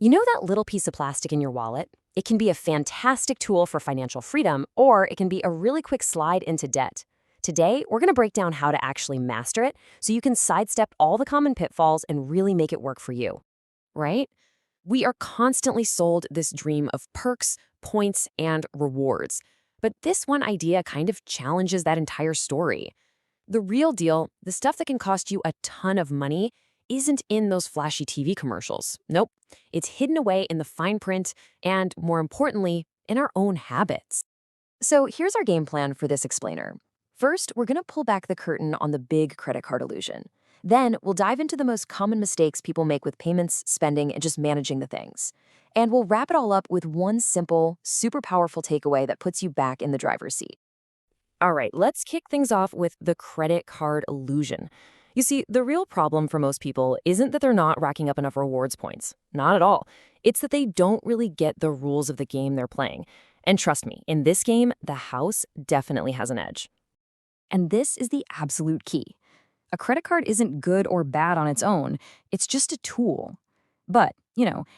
You know that little piece of plastic in your wallet? It can be a fantastic tool for financial freedom, or it can be a really quick slide into debt. Today, we're going to break down how to actually master it so you can sidestep all the common pitfalls and really make it work for you, right? We are constantly sold this dream of perks, points, and rewards. But this one idea kind of challenges that entire story. The real deal, the stuff that can cost you a ton of money, isn't in those flashy TV commercials. Nope. It's hidden away in the fine print and, more importantly, in our own habits. So here's our game plan for this explainer. First, we're going to pull back the curtain on the big credit card illusion. Then we'll dive into the most common mistakes people make with payments, spending, and just managing the things. And we'll wrap it all up with one simple, super powerful takeaway that puts you back in the driver's seat. All right, let's kick things off with the credit card illusion. You see, the real problem for most people isn't that they're not racking up enough rewards points. Not at all. It's that they don't really get the rules of the game they're playing. And trust me, in this game, the house definitely has an edge. And this is the absolute key. A credit card isn't good or bad on its own. It's just a tool. But,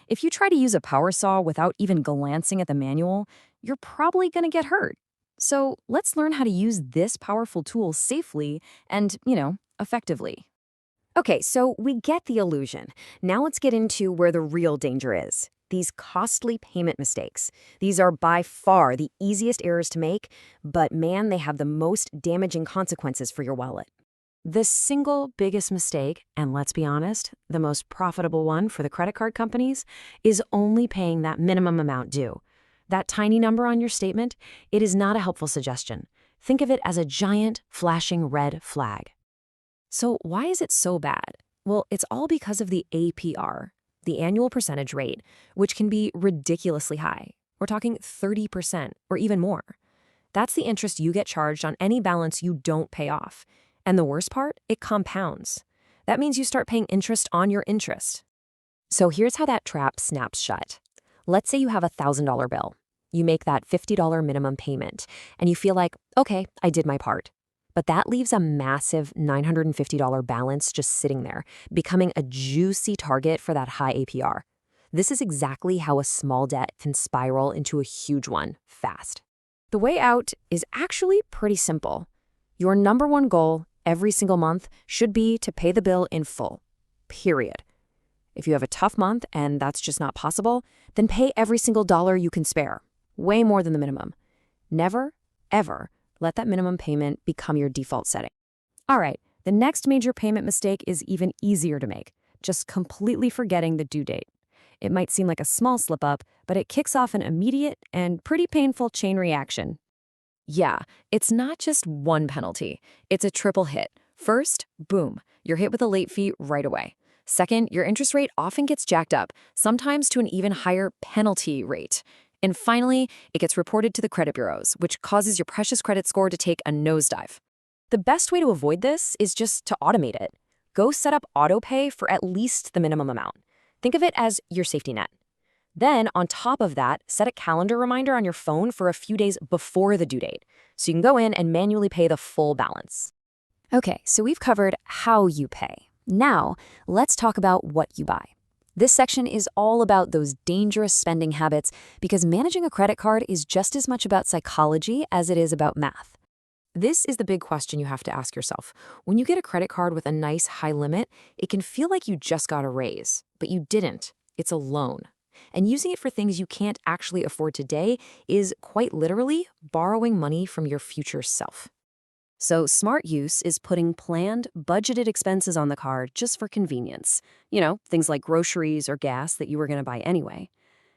if you try to use a power saw without even glancing at the manual, you're probably going to get hurt. So let's learn how to use this powerful tool safely and, effectively. Okay, so we get the illusion. Now let's get into where the real danger is. These costly payment mistakes. These are by far the easiest errors to make, but man, they have the most damaging consequences for your wallet. The single biggest mistake, and let's be honest, the most profitable one for the credit card companies, is only paying that minimum amount due. That tiny number on your statement, it is not a helpful suggestion. Think of it as a giant, flashing red flag. So why is it so bad? Well, it's all because of the APR, the annual percentage rate, which can be ridiculously high. We're talking 30% or even more. That's the interest you get charged on any balance you don't pay off. And the worst part, it compounds. That means you start paying interest on your interest. So here's how that trap snaps shut. Let's say you have a $1,000 bill. You make that $50 minimum payment, and you feel like, okay, I did my part. But that leaves a massive $950 balance just sitting there, becoming a juicy target for that high APR. This is exactly how a small debt can spiral into a huge one fast. The way out is actually pretty simple. Your number one goal every single month should be to pay the bill in full, period. If you have a tough month and that's just not possible, then pay every single dollar you can spare, way more than the minimum. Never, ever let that minimum payment become your default setting. All right, the next major payment mistake is even easier to make, just completely forgetting the due date. It might seem like a small slip-up, but it kicks off an immediate and pretty painful chain reaction. Yeah, it's not just one penalty. It's a triple hit. First, boom, you're hit with a late fee right away. Second, your interest rate often gets jacked up, sometimes to an even higher penalty rate. And finally, it gets reported to the credit bureaus, which causes your precious credit score to take a nosedive. The best way to avoid this is just to automate it. Go set up auto pay for at least the minimum amount. Think of it as your safety net. Then, on top of that, set a calendar reminder on your phone for a few days before the due date, so you can go in and manually pay the full balance. Okay, so we've covered how you pay. Now, let's talk about what you buy. This section is all about those dangerous spending habits because managing a credit card is just as much about psychology as it is about math. This is the big question you have to ask yourself. When you get a credit card with a nice high limit, it can feel like you just got a raise, but you didn't. It's a loan. And using it for things you can't actually afford today is quite literally borrowing money from your future self. So smart use is putting planned, budgeted expenses on the card just for convenience. Things like groceries or gas that you were going to buy anyway.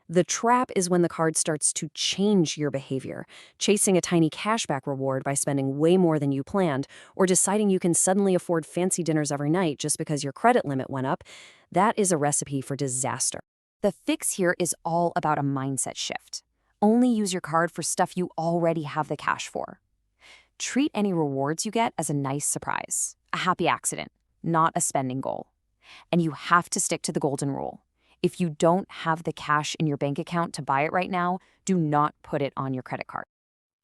The trap is when the card starts to change your behavior, chasing a tiny cashback reward by spending way more than you planned, or deciding you can suddenly afford fancy dinners every night just because your credit limit went up. That is a recipe for disaster. The fix here is all about a mindset shift. Only use your card for stuff you already have the cash for. Treat any rewards you get as a nice surprise, a happy accident, not a spending goal. And you have to stick to the golden rule. If you don't have the cash in your bank account to buy it right now, do not put it on your credit card.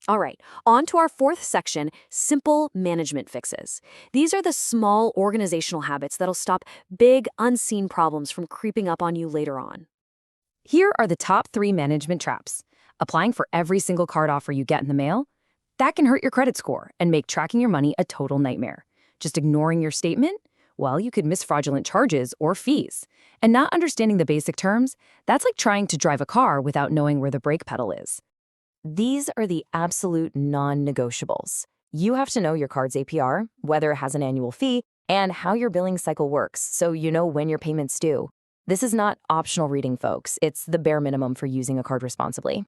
All right, on to our fourth section, simple management fixes. These are the small organizational habits that'll stop big, unseen problems from creeping up on you later on. Here are the top 3 management traps. Applying for every single card offer you get in the mail? That can hurt your credit score and make tracking your money a total nightmare. Just ignoring your statement? Well, you could miss fraudulent charges or fees. And not understanding the basic terms? That's like trying to drive a car without knowing where the brake pedal is. These are the absolute non-negotiables. You have to know your card's APR, whether it has an annual fee, and how your billing cycle works so you know when your payments due. This is not optional reading, folks. It's the bare minimum for using a card responsibly.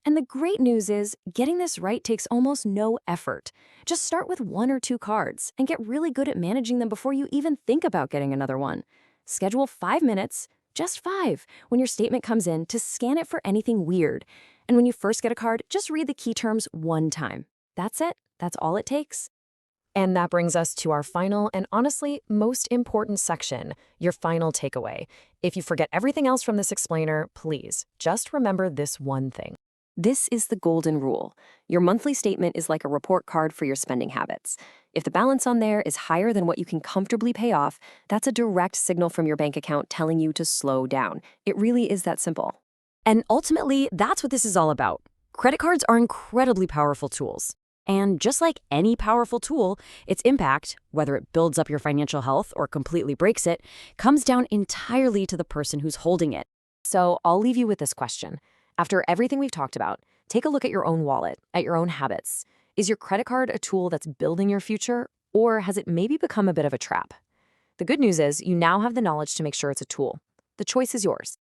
And the great news is, getting this right takes almost no effort. Just start with 1 or 2 cards and get really good at managing them before you even think about getting another one. Schedule 5 minutes, just 5, when your statement comes in to scan it for anything weird. And when you first get a card, just read the key terms 1 time. That's it. That's all it takes. And that brings us to our final and honestly most important section, your final takeaway. If you forget everything else from this explainer, please just remember this one thing. This is the golden rule. Your monthly statement is like a report card for your spending habits. If the balance on there is higher than what you can comfortably pay off, that's a direct signal from your bank account telling you to slow down. It really is that simple. And ultimately, that's what this is all about. Credit cards are incredibly powerful tools. And just like any powerful tool, its impact, whether it builds up your financial health or completely breaks it, comes down entirely to the person who's holding it. So I'll leave you with this question. After everything we've talked about, take a look at your own wallet, at your own habits. Is your credit card a tool that's building your future, or has it maybe become a bit of a trap? The good news is you now have the knowledge to make sure it's a tool. The choice is yours.